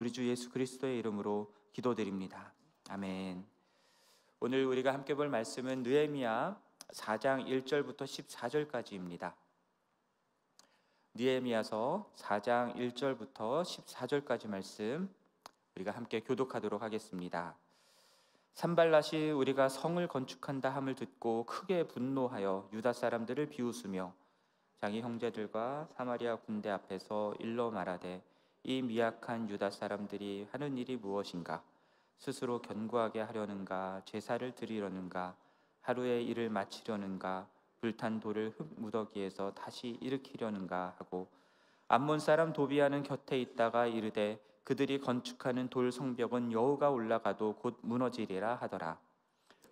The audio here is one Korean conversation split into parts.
우리 주 예수 그리스도의 이름으로 기도드립니다. 아멘. 오늘 우리가 함께 볼 말씀은 느헤미야 4장 1절부터 14절까지입니다. 느헤미야서 4장 1절부터 14절까지 말씀 우리가 함께 교독하도록 하겠습니다. 산발랏이 우리가 성을 건축한다 함을 듣고 크게 분노하여 유다 사람들을 비웃으며 자기 형제들과 사마리아 군대 앞에서 일러 말하되 이 미약한 유다 사람들이 하는 일이 무엇인가? 스스로 견고하게 하려는가? 제사를 드리려는가? 하루의 일을 마치려는가? 불탄 돌을 흙 무더기에서 다시 일으키려는가 하고 암몬 사람 도비아는 곁에 있다가 이르되 그들이 건축하는 돌 성벽은 여호가 올라가도 곧 무너지리라 하더라.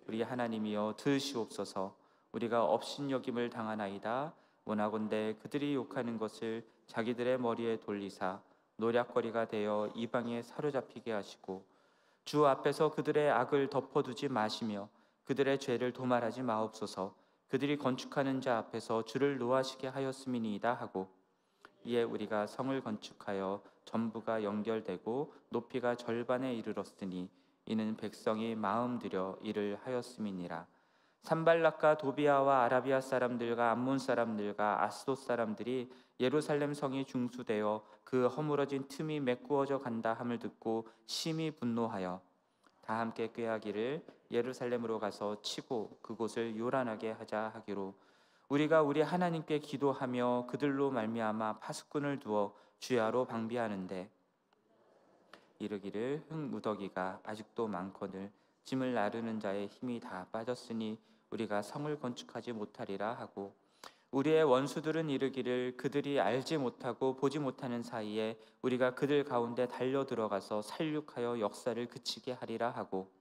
우리 하나님이여 들으시옵소서. 우리가 업신여김을 당하나이다. 원하건대 그들이 욕하는 것을 자기들의 머리에 돌리사 노략거리가 되어 이방에 사로잡히게 하시고 주 앞에서 그들의 악을 덮어두지 마시며 그들의 죄를 도말하지 마옵소서. 그들이 건축하는 자 앞에서 주를 노하시게 하였음이니이다 하고 이에 우리가 성을 건축하여 전부가 연결되고 높이가 절반에 이르렀으니 이는 백성이 마음 들여 일을 하였음이니라. 산발락과 도비아와 아라비아 사람들과 암몬 사람들과 아스돗 사람들이 예루살렘 성이 중수되어 그 허물어진 틈이 메꾸어져 간다 함을 듣고 심히 분노하여 다 함께 꾀하기를 예루살렘으로 가서 치고 그곳을 요란하게 하자 하기로 우리가 우리 하나님께 기도하며 그들로 말미암아 파수꾼을 두어 주야로 방비하는데 이르기를 흙 무더기가 아직도 많거늘 짐을 나르는 자의 힘이 다 빠졌으니 우리가 성을 건축하지 못하리라 하고 우리의 원수들은 이르기를 그들이 알지 못하고 보지 못하는 사이에 우리가 그들 가운데 달려 들어가서 살육하여 역사를 그치게 하리라 하고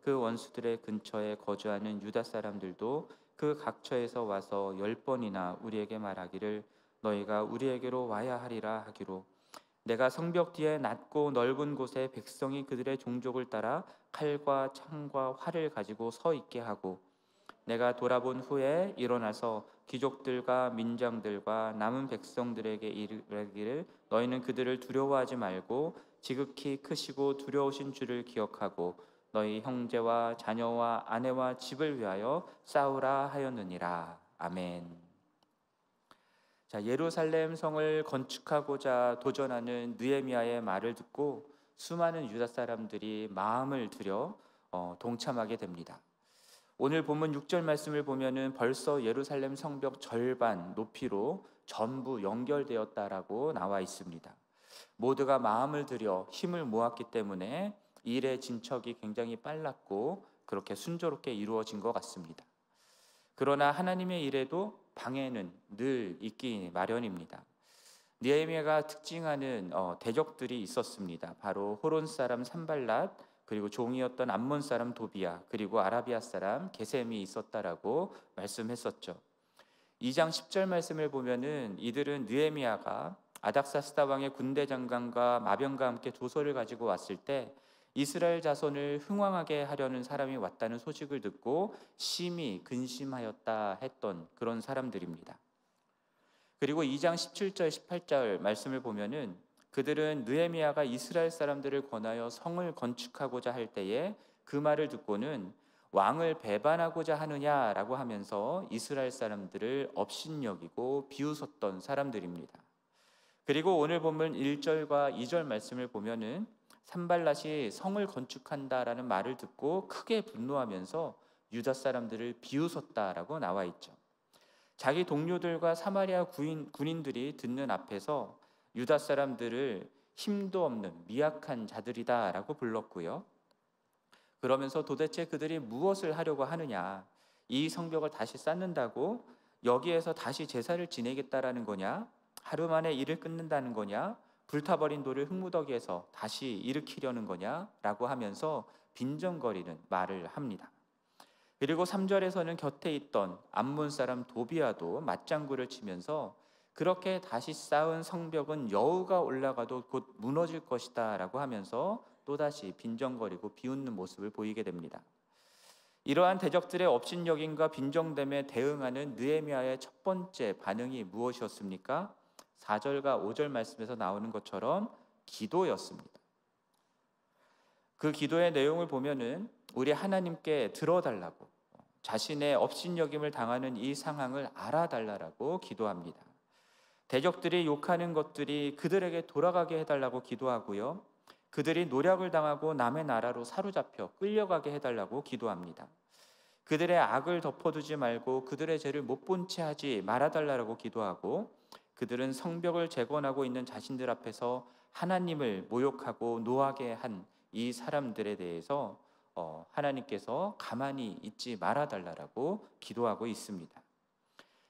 그 원수들의 근처에 거주하는 유다 사람들도 그 각처에서 와서 10번이나 우리에게 말하기를 너희가 우리에게로 와야 하리라 하기로 내가 성벽 뒤에 낮고 넓은 곳에 백성이 그들의 종족을 따라 칼과 창과 활을 가지고 서 있게 하고 내가 돌아본 후에 일어나서 귀족들과 민장들과 남은 백성들에게 이르기를 너희는 그들을 두려워하지 말고 지극히 크시고 두려우신 주를 기억하고 너희 형제와 자녀와 아내와 집을 위하여 싸우라 하였느니라. 아멘. 자, 예루살렘 성을 건축하고자 도전하는 느헤미야의 말을 듣고 수많은 유다 사람들이 마음을 들여 동참하게 됩니다. 오늘 본문 6절 말씀을 보면은 벌써 예루살렘 성벽 절반 높이로 전부 연결되었다라고 나와 있습니다. 모두가 마음을 들여 힘을 모았기 때문에 일의 진척이 굉장히 빨랐고 그렇게 순조롭게 이루어진 것 같습니다. 그러나 하나님의 일에도 방해는 늘 있기 마련입니다. 느헤미야가 특징하는 대적들이 있었습니다. 바로 호론 사람 산발랏 그리고 종이었던 암몬 사람 도비아 그리고 아라비아 사람 게셈이 있었다라고 말씀했었죠. 2장 10절 말씀을 보면은 이들은 느헤미야가 아닥사스다 왕의 군대 장관과 마병과 함께 조서를 가지고 왔을 때 이스라엘 자손을 흥왕하게 하려는 사람이 왔다는 소식을 듣고 심히 근심하였다 했던 그런 사람들입니다. 그리고 2장 17절 18절 말씀을 보면은 그들은 느헤미야가 이스라엘 사람들을 권하여 성을 건축하고자 할 때에 그 말을 듣고는 왕을 배반하고자 하느냐라고 하면서 이스라엘 사람들을 업신여기고 비웃었던 사람들입니다. 그리고 오늘 본문 1절과 2절 말씀을 보면은 산발랏이 성을 건축한다라는 말을 듣고 크게 분노하면서 유다 사람들을 비웃었다라고 나와 있죠. 자기 동료들과 사마리아 군인들이 듣는 앞에서 유다 사람들을 힘도 없는 미약한 자들이다라고 불렀고요. 그러면서 도대체 그들이 무엇을 하려고 하느냐, 이 성벽을 다시 쌓는다고 여기에서 다시 제사를 지내겠다라는 거냐, 하루 만에 일을 끊는다는 거냐, 불타버린 돌을 흙무더기에서 다시 일으키려는 거냐라고 하면서 빈정거리는 말을 합니다. 그리고 3절에서는 곁에 있던 암몬 사람 도비아도 맞장구를 치면서 그렇게 다시 쌓은 성벽은 여호가 올라가도 곧 무너질 것이다 라고 하면서 또다시 빈정거리고 비웃는 모습을 보이게 됩니다. 이러한 대적들의 업신여김과 빈정됨에 대응하는 느헤미야의 첫 번째 반응이 무엇이었습니까? 4절과 5절 말씀에서 나오는 것처럼 기도였습니다. 그 기도의 내용을 보면은 우리 하나님께 들어달라고, 자신의 업신여김을 당하는 이 상황을 알아달라고 기도합니다. 대적들이 욕하는 것들이 그들에게 돌아가게 해달라고 기도하고요. 그들이 노략을 당하고 남의 나라로 사로잡혀 끌려가게 해달라고 기도합니다. 그들의 악을 덮어두지 말고 그들의 죄를 못 본 채 하지 말아달라고 기도하고, 그들은 성벽을 재건하고 있는 자신들 앞에서 하나님을 모욕하고 노하게 한 이 사람들에 대해서 하나님께서 가만히 있지 말아달라고 기도하고 있습니다.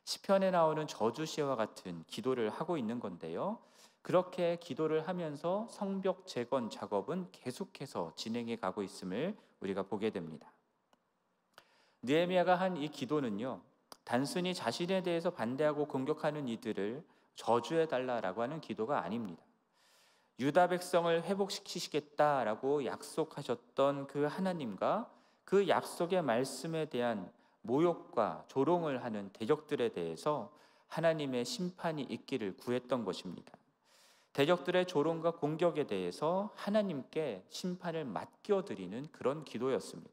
시편에 나오는 저주시와 같은 기도를 하고 있는 건데요. 그렇게 기도를 하면서 성벽 재건 작업은 계속해서 진행해 가고 있음을 우리가 보게 됩니다. 느헤미야가 한 이 기도는요, 단순히 자신에 대해서 반대하고 공격하는 이들을 저주해 달라라고 하는 기도가 아닙니다. 유다 백성을 회복시키시겠다라고 약속하셨던 그 하나님과 그 약속의 말씀에 대한 모욕과 조롱을 하는 대적들에 대해서 하나님의 심판이 있기를 구했던 것입니다. 대적들의 조롱과 공격에 대해서 하나님께 심판을 맡겨드리는 그런 기도였습니다.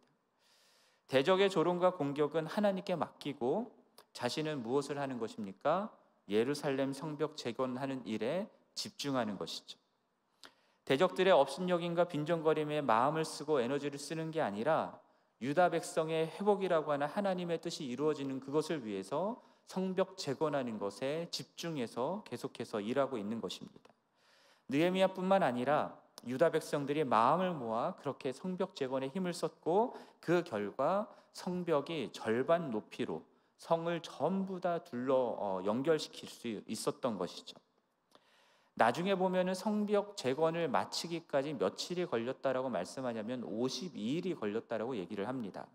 대적의 조롱과 공격은 하나님께 맡기고 자신은 무엇을 하는 것입니까? 예루살렘 성벽 재건하는 일에 집중하는 것이죠. 대적들의 업신여김과 빈정거림에 마음을 쓰고 에너지를 쓰는 게 아니라 유다 백성의 회복이라고 하는 하나님의 뜻이 이루어지는 그것을 위해서 성벽 재건하는 것에 집중해서 계속해서 일하고 있는 것입니다. 느헤미야뿐만 아니라 유다 백성들이 마음을 모아 그렇게 성벽 재건에 힘을 썼고, 그 결과 성벽이 절반 높이로 성을 전부 다 둘러 연결시킬 수 있었던 것이죠. 나중에 보면은 성벽 재건을 마치기까지 며칠이 걸렸다라고 말씀하냐면 52일이 걸렸다라고 얘기를 합니다.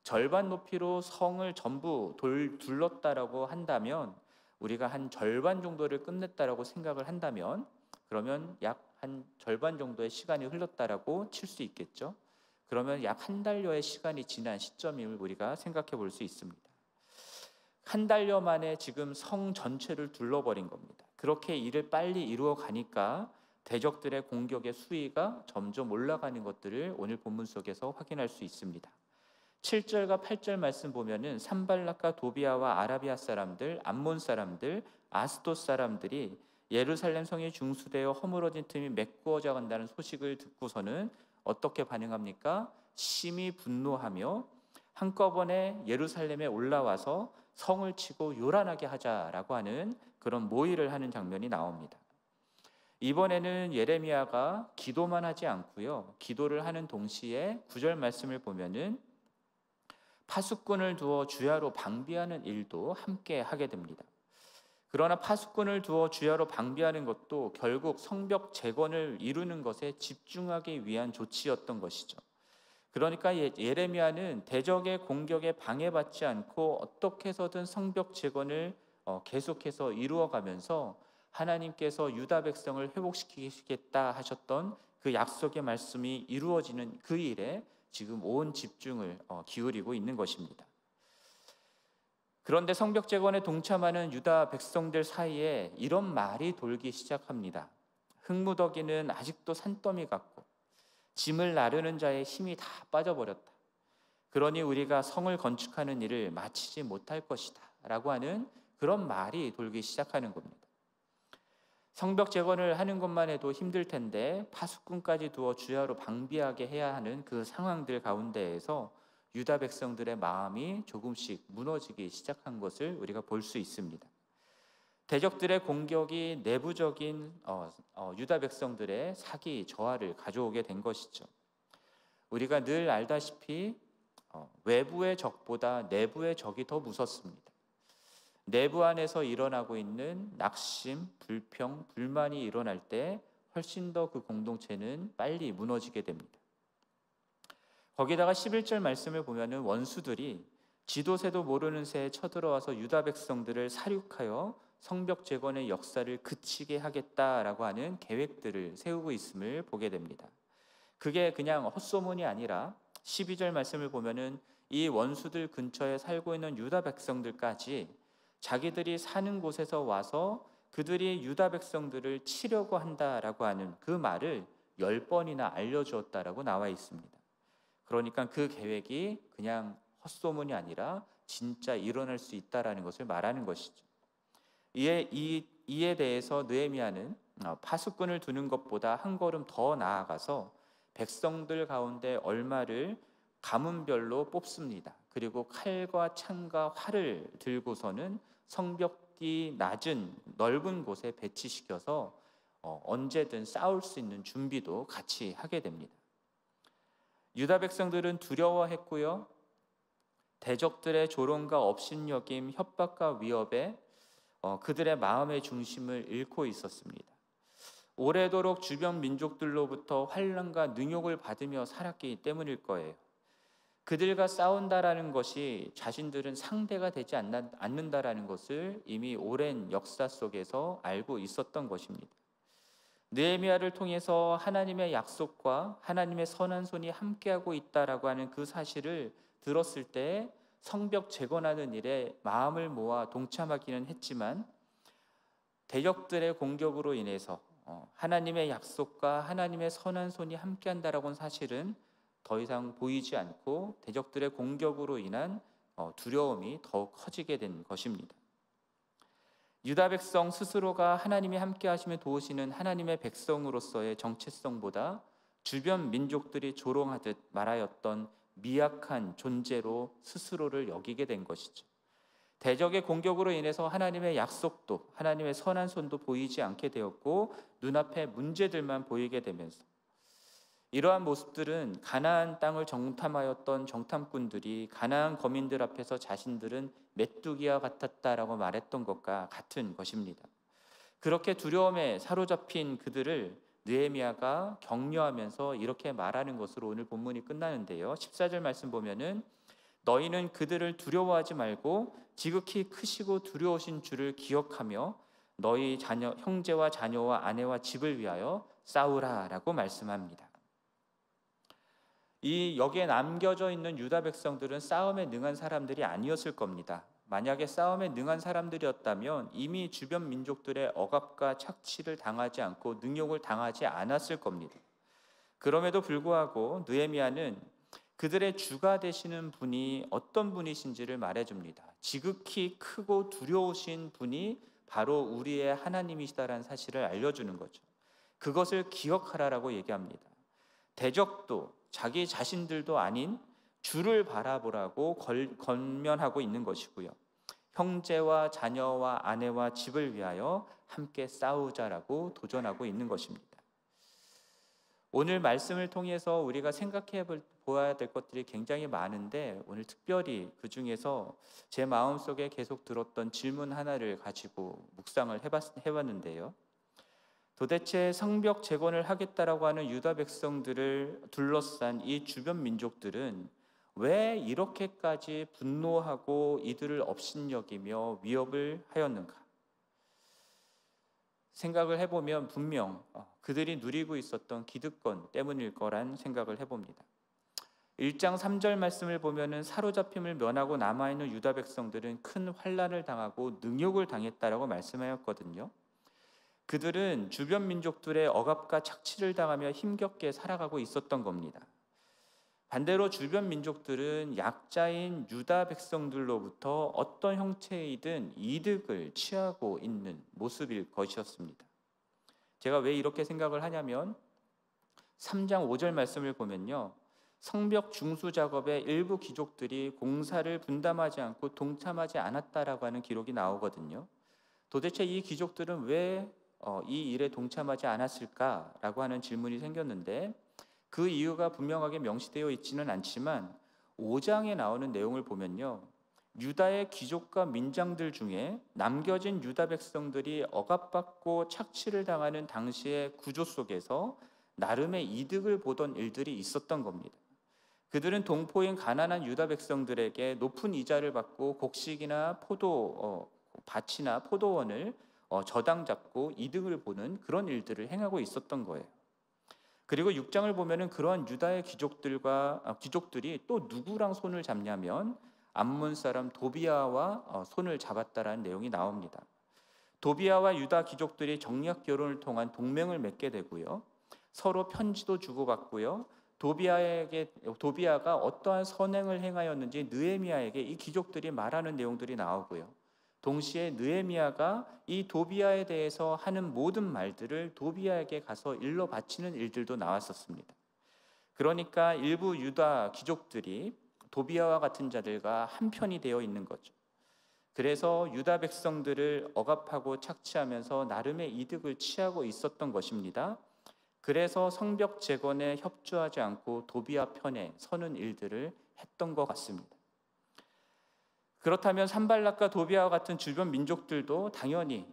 절반 높이로 성을 전부 둘렀다라고 한다면, 우리가 한 절반 정도를 끝냈다라고 생각을 한다면, 그러면 약 한 절반 정도의 시간이 흘렀다라고 칠 수 있겠죠. 그러면 약 한 달여의 시간이 지난 시점임을 우리가 생각해 볼 수 있습니다. 한 달여 만에 지금 성 전체를 둘러버린 겁니다. 그렇게 일을 빨리 이루어 가니까 대적들의 공격의 수위가 점점 올라가는 것들을 오늘 본문 속에서 확인할 수 있습니다. 7절과 8절 말씀 보면은 산발락과 도비아와 아라비아 사람들, 암몬 사람들, 아스돗 사람들이 예루살렘 성이 중수되어 허물어진 틈이 메꾸어져 간다는 소식을 듣고서는 어떻게 반응합니까? 심히 분노하며 한꺼번에 예루살렘에 올라와서 성을 치고 요란하게 하자라고 하는 그런 모의를 하는 장면이 나옵니다. 이번에는 예레미야가 기도만 하지 않고요, 기도를 하는 동시에 9절 말씀을 보면은 파수꾼을 두어 주야로 방비하는 일도 함께 하게 됩니다. 그러나 파수꾼을 두어 주야로 방비하는 것도 결국 성벽 재건을 이루는 것에 집중하기 위한 조치였던 것이죠. 그러니까 예레미야는 대적의 공격에 방해받지 않고 어떻게 해서든 성벽 재건을 계속해서 이루어가면서 하나님께서 유다 백성을 회복시키시겠다 하셨던 그 약속의 말씀이 이루어지는 그 일에 지금 온 집중을 기울이고 있는 것입니다. 그런데 성벽 재건에 동참하는 유다 백성들 사이에 이런 말이 돌기 시작합니다. 흙무더기는 아직도 산더미 같고 짐을 나르는 자의 힘이 다 빠져버렸다. 그러니 우리가 성을 건축하는 일을 마치지 못할 것이다 라고 하는 그런 말이 돌기 시작하는 겁니다. 성벽 재건을 하는 것만 해도 힘들 텐데 파수꾼까지 두어 주야로 방비하게 해야 하는 그 상황들 가운데에서 유다 백성들의 마음이 조금씩 무너지기 시작한 것을 우리가 볼 수 있습니다. 대적들의 공격이 내부적인 유다 백성들의 사기 저하를 가져오게 된 것이죠. 우리가 늘 알다시피 외부의 적보다 내부의 적이 더 무섭습니다. 내부 안에서 일어나고 있는 낙심, 불평, 불만이 일어날 때 훨씬 더 그 공동체는 빨리 무너지게 됩니다. 거기다가 11절 말씀을 보면은 원수들이 지도새도 모르는 새에 쳐들어와서 유다 백성들을 살육하여 성벽 재건의 역사를 그치게 하겠다라고 하는 계획들을 세우고 있음을 보게 됩니다. 그게 그냥 헛소문이 아니라 12절 말씀을 보면은 이 원수들 근처에 살고 있는 유다 백성들까지 자기들이 사는 곳에서 와서 그들이 유다 백성들을 치려고 한다라고 하는 그 말을 10번이나 알려주었다라고 나와 있습니다. 그러니까 그 계획이 그냥 헛소문이 아니라 진짜 일어날 수 있다라는 것을 말하는 것이죠. 이에 대해서 느헤미야는 파수꾼을 두는 것보다 한 걸음 더 나아가서 백성들 가운데 얼마를 가문별로 뽑습니다. 그리고 칼과 창과 활을 들고서는 성벽 뒤 낮은 넓은 곳에 배치시켜서 언제든 싸울 수 있는 준비도 같이 하게 됩니다. 유다 백성들은 두려워했고요. 대적들의 조롱과 업신여김, 협박과 위협에 그들의 마음의 중심을 잃고 있었습니다. 오래도록 주변 민족들로부터 환난과 능욕을 받으며 살았기 때문일 거예요. 그들과 싸운다라는 것이 자신들은 상대가 되지 않는다라는 것을 이미 오랜 역사 속에서 알고 있었던 것입니다. 느헤미야를 통해서 하나님의 약속과 하나님의 선한 손이 함께하고 있다라고 하는 그 사실을 들었을 때 성벽 재건하는 일에 마음을 모아 동참하기는 했지만 대적들의 공격으로 인해서 하나님의 약속과 하나님의 선한 손이 함께한다라고 하는 사실은 더 이상 보이지 않고 대적들의 공격으로 인한 두려움이 더욱 커지게 된 것입니다. 유다 백성 스스로가 하나님이 함께 하시며 도우시는 하나님의 백성으로서의 정체성보다 주변 민족들이 조롱하듯 말하였던 미약한 존재로 스스로를 여기게 된 것이죠. 대적의 공격으로 인해서 하나님의 약속도 하나님의 선한 손도 보이지 않게 되었고 눈앞에 문제들만 보이게 되면서 이러한 모습들은 가나안 땅을 정탐하였던 정탐꾼들이 가나안 거민들 앞에서 자신들은 메뚜기와 같았다라고 말했던 것과 같은 것입니다. 그렇게 두려움에 사로잡힌 그들을 느헤미야가 격려하면서 이렇게 말하는 것으로 오늘 본문이 끝나는데요. 14절 말씀 보면은 너희는 그들을 두려워하지 말고 지극히 크시고 두려우신 주를 기억하며 너희 형제와 자녀와 아내와 집을 위하여 싸우라라고 말씀합니다. 이 여기에 남겨져 있는 유다 백성들은 싸움에 능한 사람들이 아니었을 겁니다. 만약에 싸움에 능한 사람들이었다면 이미 주변 민족들의 억압과 착취를 당하지 않고 능욕을 당하지 않았을 겁니다. 그럼에도 불구하고 느헤미야는 그들의 주가 되시는 분이 어떤 분이신지를 말해줍니다. 지극히 크고 두려우신 분이 바로 우리의 하나님이시다라는 사실을 알려주는 거죠. 그것을 기억하라라고 얘기합니다. 대적도 자기 자신들도 아닌 주를 바라보라고 권면하고 있는 것이고요. 형제와 자녀와 아내와 집을 위하여 함께 싸우자라고 도전하고 있는 것입니다. 오늘 말씀을 통해서 우리가 생각해 보아야 될 것들이 굉장히 많은데 오늘 특별히 그 중에서 제 마음속에 계속 들었던 질문 하나를 가지고 묵상을 해봤는데요. 도대체 성벽 재건을 하겠다라고 하는 유다 백성들을 둘러싼 이 주변 민족들은 왜 이렇게까지 분노하고 이들을 업신여기며 위협을 하였는가? 생각을 해보면 분명 그들이 누리고 있었던 기득권 때문일 거란 생각을 해봅니다. 1장 3절 말씀을 보면은 사로잡힘을 면하고 남아있는 유다 백성들은 큰 환난을 당하고 능욕을 당했다라고 말씀하였거든요. 그들은 주변 민족들의 억압과 착취를 당하며 힘겹게 살아가고 있었던 겁니다. 반대로 주변 민족들은 약자인 유다 백성들로부터 어떤 형태이든 이득을 취하고 있는 모습일 것이었습니다. 제가 왜 이렇게 생각을 하냐면 3장 5절 말씀을 보면요. 성벽 중수 작업에 일부 귀족들이 공사를 분담하지 않고 동참하지 않았다라고 하는 기록이 나오거든요. 도대체 이 귀족들은 왜 이 일에 동참하지 않았을까라고 하는 질문이 생겼는데 그 이유가 분명하게 명시되어 있지는 않지만 5장에 나오는 내용을 보면요. 유다의 귀족과 민장들 중에 남겨진 유다 백성들이 억압받고 착취를 당하는 당시의 구조 속에서 나름의 이득을 보던 일들이 있었던 겁니다. 그들은 동포인 가난한 유다 백성들에게 높은 이자를 받고 곡식이나 밭이나 포도원을 저당 잡고 이득을 보는 그런 일들을 행하고 있었던 거예요. 그리고 6장을 보면은 그러한 유다의 귀족들이 또 누구랑 손을 잡냐면 암몬 사람 도비아와 손을 잡았다라는 내용이 나옵니다. 도비아와 유다 귀족들이 정략 결혼을 통한 동맹을 맺게 되고요. 서로 편지도 주고받고요. 도비아가 어떠한 선행을 행하였는지 느헤미야에게 이 귀족들이 말하는 내용들이 나오고요. 동시에 느헤미야가 이 도비아에 대해서 하는 모든 말들을 도비아에게 가서 일러 바치는 일들도 나왔었습니다. 그러니까 일부 유다 귀족들이 도비아와 같은 자들과 한편이 되어 있는 거죠. 그래서 유다 백성들을 억압하고 착취하면서 나름의 이득을 취하고 있었던 것입니다. 그래서 성벽 재건에 협조하지 않고 도비아 편에 서는 일들을 했던 것 같습니다. 그렇다면 산발락과 도비아와 같은 주변 민족들도 당연히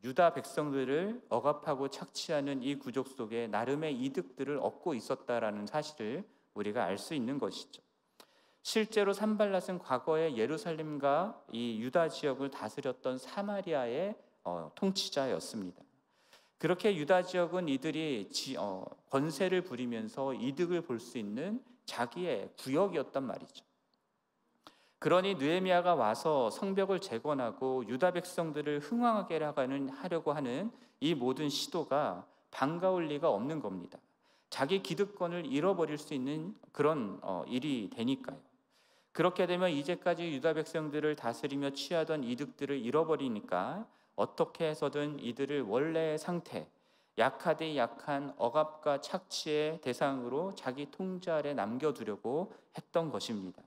유다 백성들을 억압하고 착취하는 이 구족 속에 나름의 이득들을 얻고 있었다라는 사실을 우리가 알 수 있는 것이죠. 실제로 산발락은 과거에 예루살렘과 이 유다 지역을 다스렸던 사마리아의 통치자였습니다. 그렇게 유다 지역은 이들이 권세를 부리면서 이득을 볼 수 있는 자기의 구역이었단 말이죠. 그러니 느헤미야가 와서 성벽을 재건하고 유다 백성들을 흥왕하게 하려고 하는 이 모든 시도가 반가울 리가 없는 겁니다. 자기 기득권을 잃어버릴 수 있는 그런 일이 되니까요. 그렇게 되면 이제까지 유다 백성들을 다스리며 취하던 이득들을 잃어버리니까 어떻게 해서든 이들을 원래의 상태, 약하되 약한 억압과 착취의 대상으로 자기 통제 아래 남겨두려고 했던 것입니다.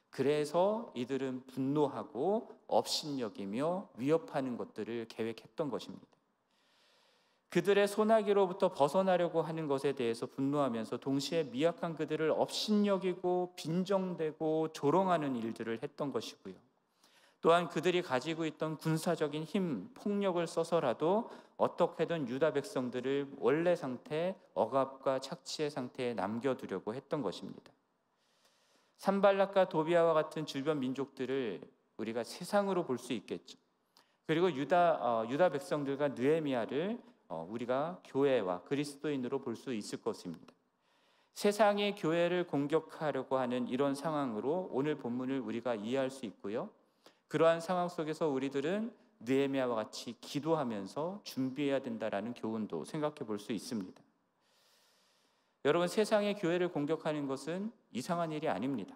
그래서 이들은 분노하고 업신여기며 위협하는 것들을 계획했던 것입니다. 그들의 소나기로부터 벗어나려고 하는 것에 대해서 분노하면서 동시에 미약한 그들을 업신여기고 빈정대고 조롱하는 일들을 했던 것이고요. 또한 그들이 가지고 있던 군사적인 힘, 폭력을 써서라도 어떻게든 유다 백성들을 원래 상태, 억압과 착취의 상태에 남겨두려고 했던 것입니다. 산발락과 도비아와 같은 주변 민족들을 우리가 세상으로 볼 수 있겠죠. 그리고 유다 백성들과 느헤미야를 우리가 교회와 그리스도인으로 볼 수 있을 것입니다. 세상의 교회를 공격하려고 하는 이런 상황으로 오늘 본문을 우리가 이해할 수 있고요. 그러한 상황 속에서 우리들은 느헤미야와 같이 기도하면서 준비해야 된다라는 교훈도 생각해 볼 수 있습니다. 여러분, 세상의 교회를 공격하는 것은 이상한 일이 아닙니다.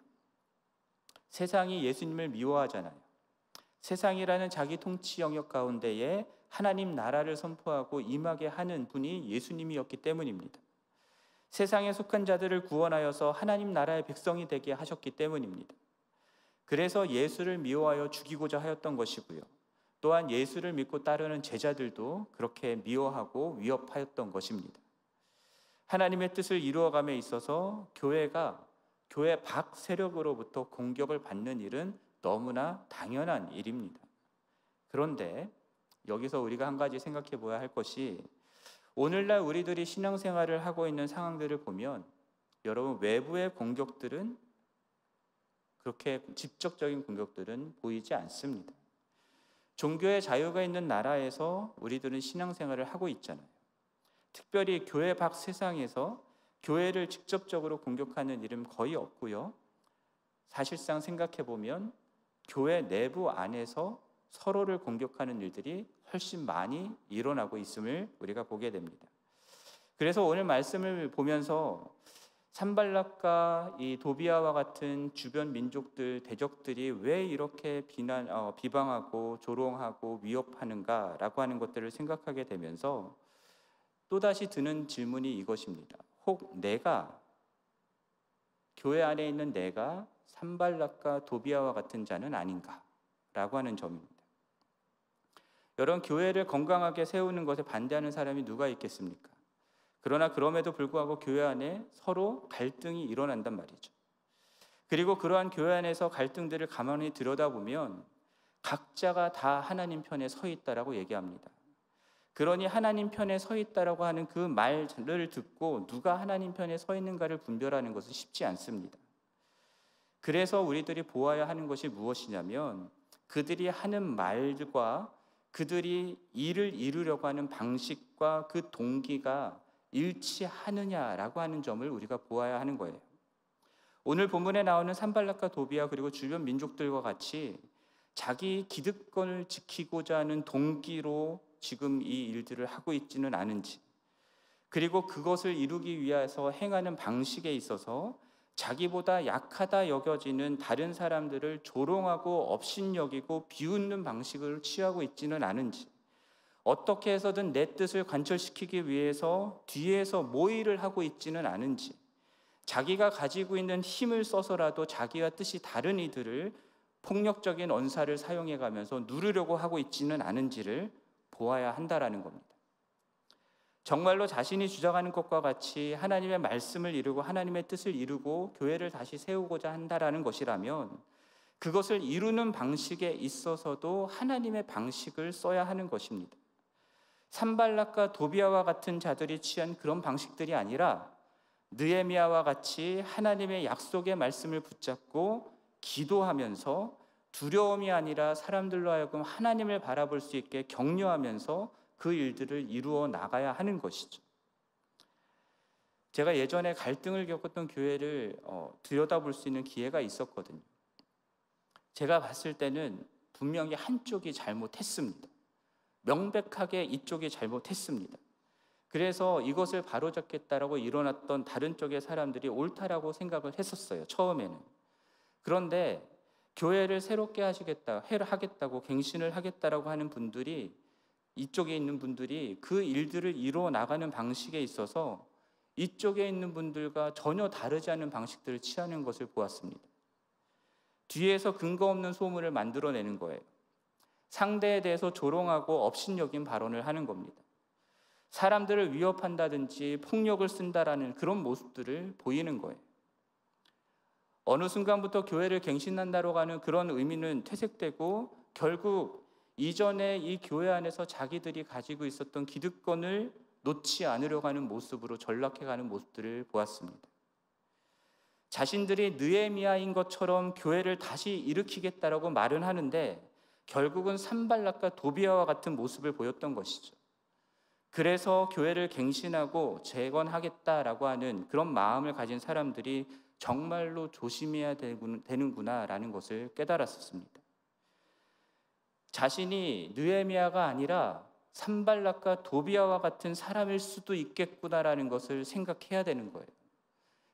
세상이 예수님을 미워하잖아요. 세상이라는 자기 통치 영역 가운데에 하나님 나라를 선포하고 임하게 하는 분이 예수님이었기 때문입니다. 세상에 속한 자들을 구원하여서 하나님 나라의 백성이 되게 하셨기 때문입니다. 그래서 예수를 미워하여 죽이고자 하였던 것이고요. 또한 예수를 믿고 따르는 제자들도 그렇게 미워하고 위협하였던 것입니다. 하나님의 뜻을 이루어감에 있어서 교회 밖 세력으로부터 공격을 받는 일은 너무나 당연한 일입니다. 그런데 여기서 우리가 한 가지 생각해 보아야 할 것이, 오늘날 우리들이 신앙생활을 하고 있는 상황들을 보면 여러분, 외부의 공격들은 그렇게 직접적인 공격들은 보이지 않습니다. 종교의 자유가 있는 나라에서 우리들은 신앙생활을 하고 있잖아요. 특별히 교회 밖 세상에서 교회를 직접적으로 공격하는 일은 거의 없고요. 사실상 생각해 보면 교회 내부 안에서 서로를 공격하는 일들이 훨씬 많이 일어나고 있음을 우리가 보게 됩니다. 그래서 오늘 말씀을 보면서 산발락과 이 도비아와 같은 주변 민족들, 대적들이 왜 이렇게 비방하고 조롱하고 위협하는가라고 하는 것들을 생각하게 되면서 또다시 드는 질문이 이것입니다. 혹 교회 안에 있는 내가 산발락과 도비아와 같은 자는 아닌가라고 하는 점입니다. 여러분, 교회를 건강하게 세우는 것에 반대하는 사람이 누가 있겠습니까? 그러나 그럼에도 불구하고 교회 안에 서로 갈등이 일어난단 말이죠. 그리고 그러한 교회 안에서 갈등들을 가만히 들여다보면 각자가 다 하나님 편에 서 있다라고 얘기합니다. 그러니 하나님 편에 서 있다라고 하는 그 말을 듣고 누가 하나님 편에 서 있는가를 분별하는 것은 쉽지 않습니다. 그래서 우리들이 보아야 하는 것이 무엇이냐면, 그들이 하는 말과 그들이 일을 이루려고 하는 방식과 그 동기가 일치하느냐라고 하는 점을 우리가 보아야 하는 거예요. 오늘 본문에 나오는 산발락과 도비아 그리고 주변 민족들과 같이 자기 기득권을 지키고자 하는 동기로 지금 이 일들을 하고 있지는 않은지, 그리고 그것을 이루기 위해서 행하는 방식에 있어서 자기보다 약하다 여겨지는 다른 사람들을 조롱하고 업신여기고 비웃는 방식을 취하고 있지는 않은지, 어떻게 해서든 내 뜻을 관철시키기 위해서 뒤에서 모의를 하고 있지는 않은지, 자기가 가지고 있는 힘을 써서라도 자기와 뜻이 다른 이들을 폭력적인 언사를 사용해 가면서 누르려고 하고 있지는 않은지를 보아야 한다라는 겁니다. 정말로 자신이 주장하는 것과 같이 하나님의 말씀을 이루고 하나님의 뜻을 이루고 교회를 다시 세우고자 한다라는 것이라면 그것을 이루는 방식에 있어서도 하나님의 방식을 써야 하는 것입니다. 산발락과 도비아와 같은 자들이 취한 그런 방식들이 아니라 느헤미야와 같이 하나님의 약속의 말씀을 붙잡고 기도하면서 두려움이 아니라 사람들로 하여금 하나님을 바라볼 수 있게 격려하면서 그 일들을 이루어 나가야 하는 것이죠. 제가 예전에 갈등을 겪었던 교회를 들여다볼 수 있는 기회가 있었거든요. 제가 봤을 때는 분명히 한쪽이 잘못했습니다. 명백하게 이쪽이 잘못했습니다. 그래서 이것을 바로잡겠다라고 일어났던 다른 쪽의 사람들이 옳다라고 생각을 했었어요, 처음에는. 그런데 교회를 새롭게 하겠다고 갱신을 하겠다라고 하는 분들이, 이쪽에 있는 분들이 그 일들을 이루어 나가는 방식에 있어서 이쪽에 있는 분들과 전혀 다르지 않은 방식들을 취하는 것을 보았습니다. 뒤에서 근거 없는 소문을 만들어내는 거예요. 상대에 대해서 조롱하고 업신여긴 발언을 하는 겁니다. 사람들을 위협한다든지 폭력을 쓴다라는 그런 모습들을 보이는 거예요. 어느 순간부터 교회를 갱신한다고 하는 그런 의미는 퇴색되고 결국 이전에 이 교회 안에서 자기들이 가지고 있었던 기득권을 놓지 않으려고 하는 모습으로 전락해가는 모습들을 보았습니다. 자신들이 느헤미야인 것처럼 교회를 다시 일으키겠다라고 말은 하는데 결국은 산발락과 도비아와 같은 모습을 보였던 것이죠. 그래서 교회를 갱신하고 재건하겠다라고 하는 그런 마음을 가진 사람들이 정말로 조심해야 되는구나라는 것을 깨달았었습니다. 자신이 느헤미야가 아니라 산발락과 도비아와 같은 사람일 수도 있겠구나라는 것을 생각해야 되는 거예요.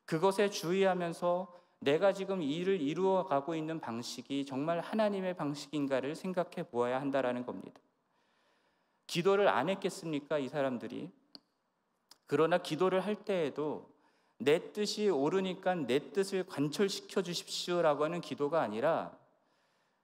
그것에 주의하면서 내가 지금 이 일을 이루어 가고 있는 방식이 정말 하나님의 방식인가를 생각해 보아야 한다라는 겁니다. 기도를 안 했겠습니까, 이 사람들이? 그러나 기도를 할 때에도 내 뜻이 옳으니까 내 뜻을 관철시켜 주십시오라고 하는 기도가 아니라,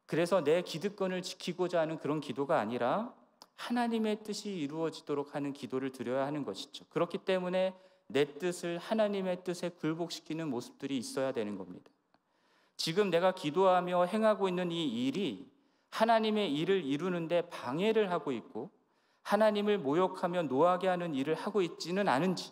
그래서 내 기득권을 지키고자 하는 그런 기도가 아니라 하나님의 뜻이 이루어지도록 하는 기도를 드려야 하는 것이죠. 그렇기 때문에 내 뜻을 하나님의 뜻에 굴복시키는 모습들이 있어야 되는 겁니다. 지금 내가 기도하며 행하고 있는 이 일이 하나님의 일을 이루는데 방해를 하고 있고 하나님을 모욕하며 노하게 하는 일을 하고 있지는 않은지,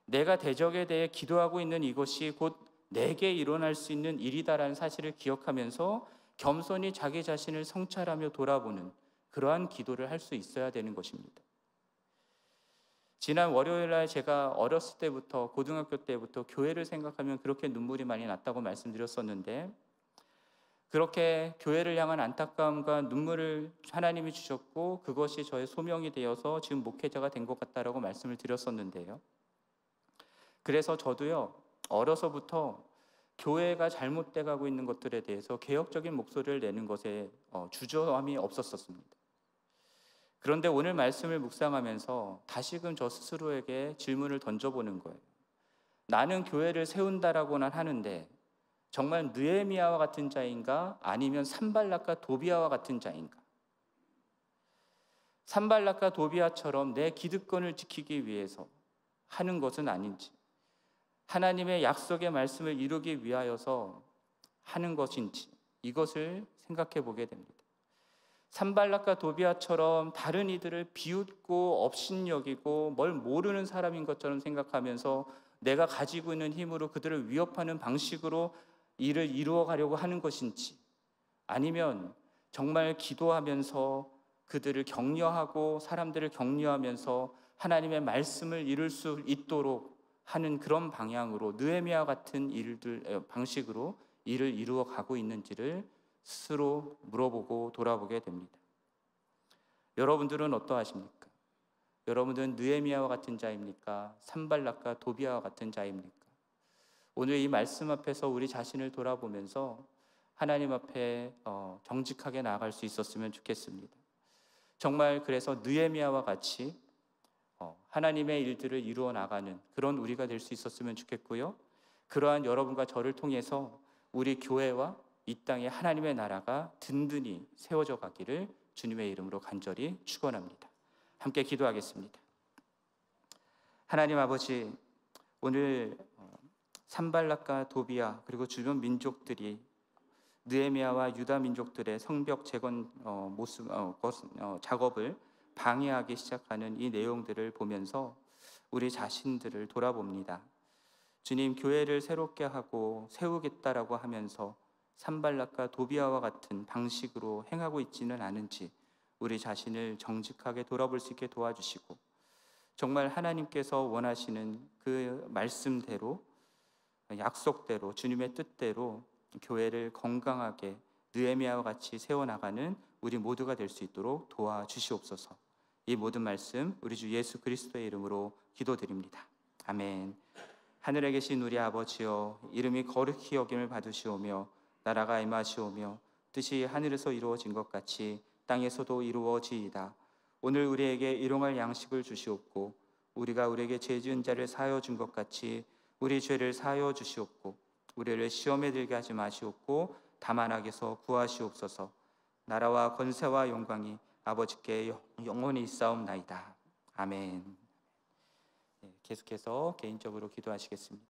내가 대적에 대해 기도하고 있는 이것이 곧 내게 일어날 수 있는 일이다라는 사실을 기억하면서 겸손히 자기 자신을 성찰하며 돌아보는 그러한 기도를 할 수 있어야 되는 것입니다. 지난 월요일 날 제가 어렸을 때부터, 고등학교 때부터 교회를 생각하면 그렇게 눈물이 많이 났다고 말씀드렸었는데, 그렇게 교회를 향한 안타까움과 눈물을 하나님이 주셨고 그것이 저의 소명이 되어서 지금 목회자가 된 것 같다라고 말씀을 드렸었는데요. 그래서 저도요, 어려서부터 교회가 잘못돼 가고 있는 것들에 대해서 개혁적인 목소리를 내는 것에 주저함이 없었습니다. 그런데 오늘 말씀을 묵상하면서 다시금 저 스스로에게 질문을 던져보는 거예요. 나는 교회를 세운다라고는 하는데 정말 느헤미야와 같은 자인가, 아니면 산발락과 도비아와 같은 자인가? 산발락과 도비아처럼 내 기득권을 지키기 위해서 하는 것은 아닌지, 하나님의 약속의 말씀을 이루기 위하여서 하는 것인지, 이것을 생각해 보게 됩니다. 산발락과 도비아처럼 다른 이들을 비웃고 업신여기고 뭘 모르는 사람인 것처럼 생각하면서 내가 가지고 있는 힘으로 그들을 위협하는 방식으로 일을 이루어 가려고 하는 것인지, 아니면 정말 기도하면서 그들을 격려하고 사람들을 격려하면서 하나님의 말씀을 이룰 수 있도록 하는 그런 방향으로, 느헤미야 같은 방식으로 일을 이루어 가고 있는지를 스스로 물어보고 돌아보게 됩니다. 여러분들은 어떠하십니까? 여러분들은 느헤미야와 같은 자입니까? 산발락과 도비아와 같은 자입니까? 오늘 이 말씀 앞에서 우리 자신을 돌아보면서 하나님 앞에 정직하게 나아갈 수 있었으면 좋겠습니다. 정말 그래서 느헤미야와 같이 하나님의 일들을 이루어 나가는 그런 우리가 될 수 있었으면 좋겠고요. 그러한 여러분과 저를 통해서 우리 교회와 이 땅에 하나님의 나라가 든든히 세워져 가기를 주님의 이름으로 간절히 축원합니다. 함께 기도하겠습니다. 하나님 아버지, 오늘 산발락과 도비아 그리고 주변 민족들이 느헤미야와 유다 민족들의 성벽 재건 작업을 방해하기 시작하는 이 내용들을 보면서 우리 자신들을 돌아봅니다. 주님, 교회를 새롭게 하고 세우겠다라고 하면서 산발락과 도비아와 같은 방식으로 행하고 있지는 않은지 우리 자신을 정직하게 돌아볼 수 있게 도와주시고, 정말 하나님께서 원하시는 그 말씀대로, 약속대로, 주님의 뜻대로 교회를 건강하게 느헤미야와 같이 세워나가는 우리 모두가 될 수 있도록 도와주시옵소서. 이 모든 말씀 우리 주 예수 그리스도의 이름으로 기도드립니다. 아멘. 하늘에 계신 우리 아버지여, 이름이 거룩히 여김을 받으시오며 나라가 임하시오며 뜻이 하늘에서 이루어진 것 같이 땅에서도 이루어지이다. 오늘 우리에게 일용할 양식을 주시옵고, 우리가 우리에게 죄 지은 자를 사하여 준 것 같이 우리 죄를 사하여 주시옵고, 우리를 시험에 들게 하지 마시옵고 다만 악에서 구하시옵소서. 나라와 권세와 영광이 아버지께 영원히 있사옵나이다. 아멘. 계속해서 개인적으로 기도하시겠습니다.